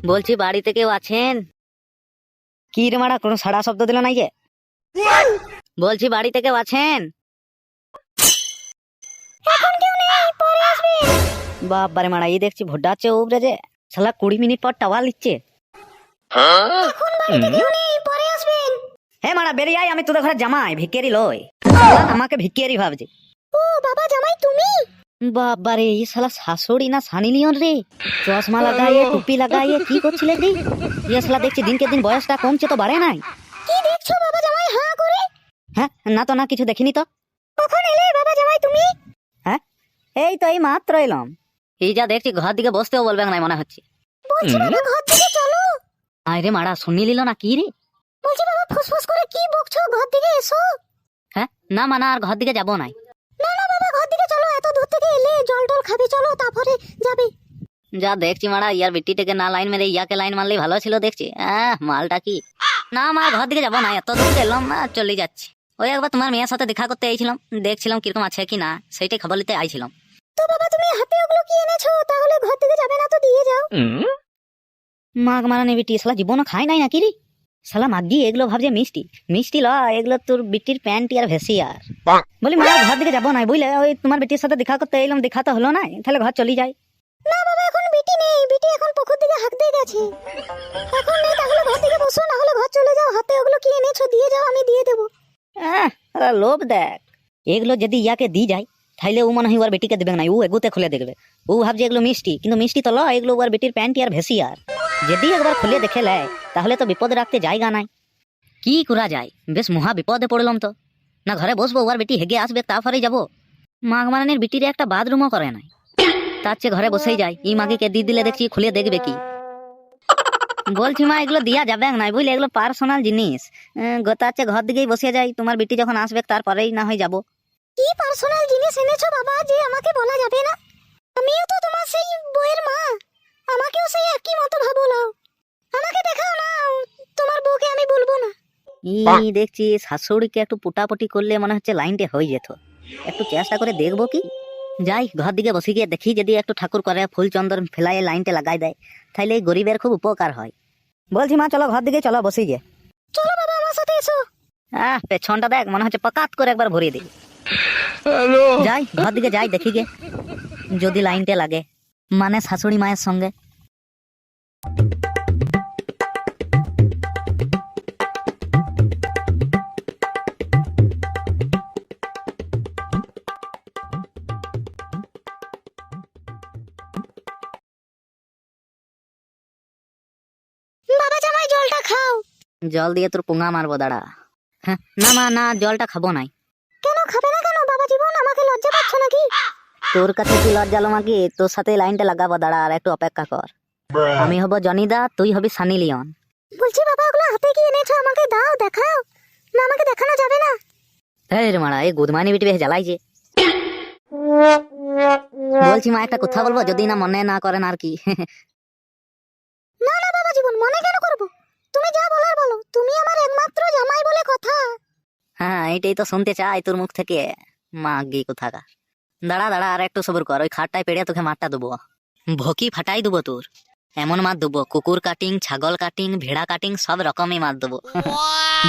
বলছি বাড়িতে কেউ আছেন? কি রে মারা, কোনো সাড়া শব্দ দিল নাই যে? বলছি বাড়িতে কেউ আছেন? বাবারে মারা, এই দেখছি ভোডা আছে উপরে যে শালা 20 মিনিট পর টাওয়ার লিখছে। হে মারা বেরিয়ে আয়, আমি তোদের ঘরে জামাই ভিখারি লই। আমাকে ভিখারি ভাবছে। ও বাবা, জামাই তুমি? বাবারে, এই শালা শাশুড়ি না সানি লিওন রে। চশমা লাগাইয়ে টুপি লাগাইয়ে কি করছিলে রে? এই শালা দেখছি দিনকে দিন বয়সটা কমছে তো বাড়ে নাই। কি দেখছো বাবা জামাই হাঁ করে? হ্যাঁ না তো, না কিছু দেখিনি তো। কখন এলে বাবা জামাই তুমি? হ্যাঁ এই তো এই মাত্র এলাম। এই যা দেখছি ঘর দিকে বসতেও বলবে না মনে হচ্ছে। বলছি বাবা ঘর থেকে চলো। আরে মারা, শুনি লিল না কি রে? বলছি বাবা ফুসফুস করে কি বকছো, ঘর দিকে এসো। হ্যাঁ না মানা, আর ঘর দিকে যাবো নাই। না না বাবা ঘর দিকে চলো, এত দূর থেকে এলে জল টল খাবে, চলো তারপরে যাবে। যা দেখছি মারা, ইয়ার বিটিটাকে না লাইন মেরে ইয়াকে লাইন মারলেই ভালো ছিল দেখছি। মালটা কি না, আমার ঘর দিকে যাবো না, এত দূর এলাম না, চলে যাচ্ছি। ওই একবার তোমার মেয়ের সাথে দেখা করতে আইছিলাম, দেখছিলাম কিরকম আছে কি না, সেইটাই খবর নিতে আইছিলাম। তো বাবা তুমি হাতে ওগুলো কি এনেছো, তাহলে ঘর থেকে যাবে না তো দিয়ে যাও। মাগ মারা নেবি টি, শালা জীবনও খাই নাই নাকি রে? শালা মাগি এগুলো ভাবছে মিষ্টি মিষ্টি ল, এগুলো তোর বিটির প্যান্ট আর ভেসি আর বলি মা ঘর দিকে যাবো না বুঝলে, ওই তোমার বিটির সাথে দেখা করতে এলাম, দেখা তো হলো না, তাহলে ঘর চলে যাই। না বাবা এখন বিটি নেই, বিটি এখন পুকুর দিকে হাঁক দিয়ে গেছে, এখন নেই, তাহলে ঘর থেকে বসো, না হলে ঘর চলে যাও, হাতে ওগুলো কি এনেছো দিয়ে যাও, আমি দিয়ে দেবো। লোভ দেখ, এগুলো যদি ইয়াকে দিয়ে যায় তাহলে ও মনে হয় ওর বেটিকে দেবে না, ও এগুতে খুলে দেখবে। ও ভাবছে এগুলো মিষ্টি, কিন্তু মিষ্টি তো ল, এগুলো ওর বেটির প্যান্ট আর ভেসি আর যদি একবার খুলে দেখে নেয় তাহলে তো বিপদে রাখতে জায়গা নাই। কি করা যায়, বেশ মহা বিপদে পড়লাম তো। না ঘরে বসবো, ওর বেটি হেগে আসবে তারপরেই যাবো। মাঘ মারানির বিটির একটা বাথরুমও করে নাই, তার চেয়ে ঘরে বসেই যায়। এই মাগিকে দিয়ে দিলে দেখছি খুলে দেখবে কি। বলছি মা এগুলো দিয়া যাবে না বুঝলে, এগুলো পার্সোনাল জিনিস। তার চেয়ে ঘর দিকেই বসে যাই, তোমার বিটি যখন আসবে তারপরেই না হয় যাবো। কি পার্সোনাল জিনিস এনেছো বাবা যে আমাকে বলা যাবে না? আমিও তো তোমার সেই বউয়ের মা, আমাকেও সেই একই মতো ভাবো নাও, আমাকে দেখাও না, তোমার বউকে আমি বলবো না। এই দেখছি শাশুড়িকে একটু পুটাপুটি করলে মনে হচ্ছে লাইনটা হয়ে যেত, একটু চেষ্টা করে দেখবো কি। যাই ঘর দিকে বসে গিয়ে দেখি, যদি একটু ঠাকুর করে ফুল চন্দন ফেলাইয়ে লাইনটা লাগাই দেয় তাহলে এই গরিবের খুব উপকার হয়। বলছি মা চলো ঘর দিকে চলো, বসে গিয়ে। চলো বাবা আমার সাথে এসো। পেছনটা দেখ, মনে হচ্ছে পাকাত করে একবার ভরিয়ে দিই। যাই ঘর দিকে যাই, দেখি গে যদি লাইনটা লাগে, মানে শাশুড়ি মায়ের সঙ্গে। বাবা জামাই জলটা খাও। জল দিয়ে তোর পোঙা মারবো, দাঁড়া। হ্যাঁ না মা না, জলটা খাবো নাই। কেন খাবে না কেন বাবা জীবন, আমাকে লজ্জা পাচ্ছ নাকি? তোর কাছে কি লজ্জা লো মাগি, তোর সাথে লাইনটা লাগাবো, দাঁড়া আর একটু অপেক্ষা কর। আমি হব জনিদা, তুই হবি সানি লিওন। বলছি বাবা ওগুলো হাতে কি এনেছো, আমাকে দাও, দেখাও না, আমাকে দেখানো যাবে না। এই রে মারা, এই গুদমানি বিটি বেশ জ্বালাইছে। বলছি মা একটা কথা বলবো, যদি না মনে না করেন আর কি। না না বাবা জীবন, মনে কেন করবো, তুমি যা বলার বলো, তুমি আমার একমাত্র জামাই বলে কথা। হ্যাঁ এটাই তো শুনতে চাই তোর মুখ থেকে, মাগি কোথাকার। দাঁড়া দাঁড়া আর একটু সবর কর, ওই খাটটায় পেড়ে তোকে মারটা দেবো, ভকি ফাটাই দেবো তোর। এমন মার দেবো, কুকুর কাটিং, ছাগল কাটিং, ভেড়া কাটিং, সব রকমই মার দেবো।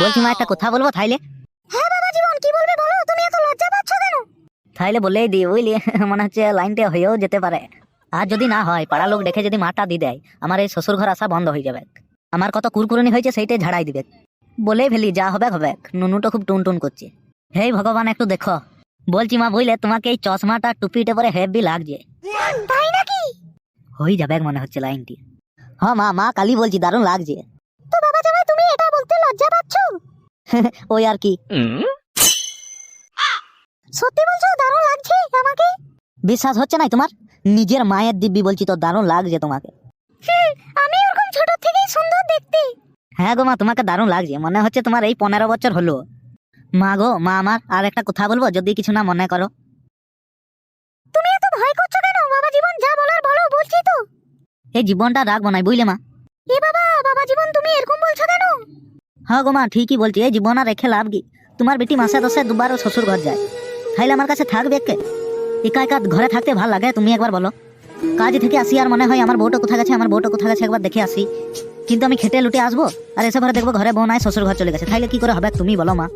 বলছি মা একটা কথা বলবো তাইলে? হ্যাঁ বাবা জীবন কি বলবে বলো, তুমি এত লজ্জা পাচ্ছ কেন? তাইলে বলেই দি বুঝলি, মনে হচ্ছে লাইনটা হয়েও যেতে পারে। আর যদি না হয়, পাড়া লোক দেখে যদি মাটা দিয়ে দেয়, আমার এই শ্বশুর ঘর আসা বন্ধ হয়ে যাবে। আমার কত কুরকুরনি হয়েছে সেইটাই ঝাড়াই দিবে। বলেই ফেলি যা হবে হবে, নুনুটা খুব টুন টুন করছে। হে ভগবান একটু দেখো। বলছি মা বুঝলে, তোমাকে এই চশমাটা টুপিটা পরে হেভি লাগছে। তাই নাকি? হয়ে যাবে মনে হচ্ছে লাইনটি। হ্যাঁ মা, মা কালি বলছি দারুণ লাগছে। তো বাবা জামাই তুমি এটা বলতে লজ্জা পাচ্ছ? ওই আর কি। সত্যি বলছো দারুণ লাগছে আমাকে? বিশ্বাস হচ্ছে না তোমার? নিজের মায়ের দিব্যি বলছি তো, দারুণ লাগছে তোমাকে। আমি ওরকম ছোট থেকেই সুন্দর দেখতে। হ্যাঁ গো মা, তোমাকে দারুণ লাগছে, মনে হচ্ছে তোমার এই 15 বছর হলো। মা গো মা আমার, আর একটা কথা বলবো যদি কিছু না মনে করো। তুমি এত ভয় করছো কেন বাবা জীবন, যা বলার বলো, বলছি তো। এই জীবনটা রাখবো না বুঝলে মা। এ বাবা, বাবা জীবন তুমি এরকম বলছো কেন? হ্যাঁ গো মা ঠিকই বলছি, এই জীবন আর রেখে লাভ কি। তোমার বেটি মাসে 10 দুবার শ্বশুর ঘর যায়, তাইলে আমার কাছে থাকবে কে? একা একা ঘরে থাকতে ভাল লাগে, তুমি একবার বলো। কাজ থেকে আসি আর মনে হয় আমার বউটা কোথায় গেছে, আমার বউটা কোথায় গেছে, একবার দেখে আসি। কিন্তু আমি খেটে লুটে আসবো আর এসে ঘরে দেখবো ঘরে বউ নাই, শ্বশুর ঘর চলে গেছে, তাইলে কি করে হবে তুমি বলো মা?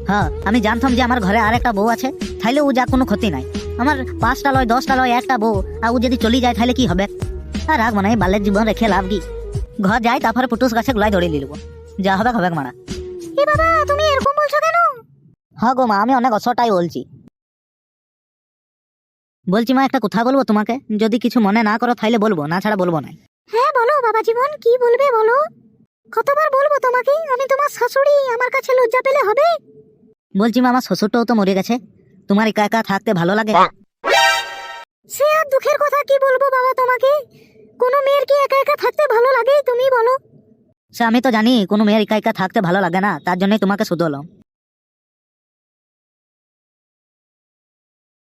হ্যাঁ, আমি জানতাম যে আমার ঘরে আর একটা বউ আছে, তাইলে ও যা কোনো ক্ষতি নাই। আমার 5টা লয় 10টা লয় একটা বউ, আর ও যদি চলে যায় তাহলে কি হবে? আর রাগ মানে বাল্যের জীবন রেখে লাভ কি? ঘর যাই তারপরে পুটুস গাছে গুলাই ধরে নিলবো, যা হবে হবে মারা। এ বাবা তুমি এরকম বলছো কেন? হ্যাঁ গো মা, আমি অনেক অসটাই বলছি। বলছি মা, একটা কথা বলবো তোমাকে, যদি কিছু মনে না করো তাইলে বলবো, না ছাড়া বলবো না। হ্যাঁ বলো বাবা জীবন, কি বলবে বলো। কতবার বলবো তোমাকে, আমি তোমার শাশুড়ি, আমার কাছে লজ্জা পেলে হবে? বলছি মা, আমার শ্বশুরটাও তো মরে গেছে, তোমার একা একা থাকতে ভালো লাগে? সে আর দুঃখের কথা কি বলবো বাবা তোমাকে, কোনো মেয়ের কি একা একা থাকতে ভালো লাগে তুমি বলো? সে আমি তো জানি কোনো মেয়ের একা একা থাকতে ভালো লাগে না, তার জন্যই তোমাকে শুধু হলাম।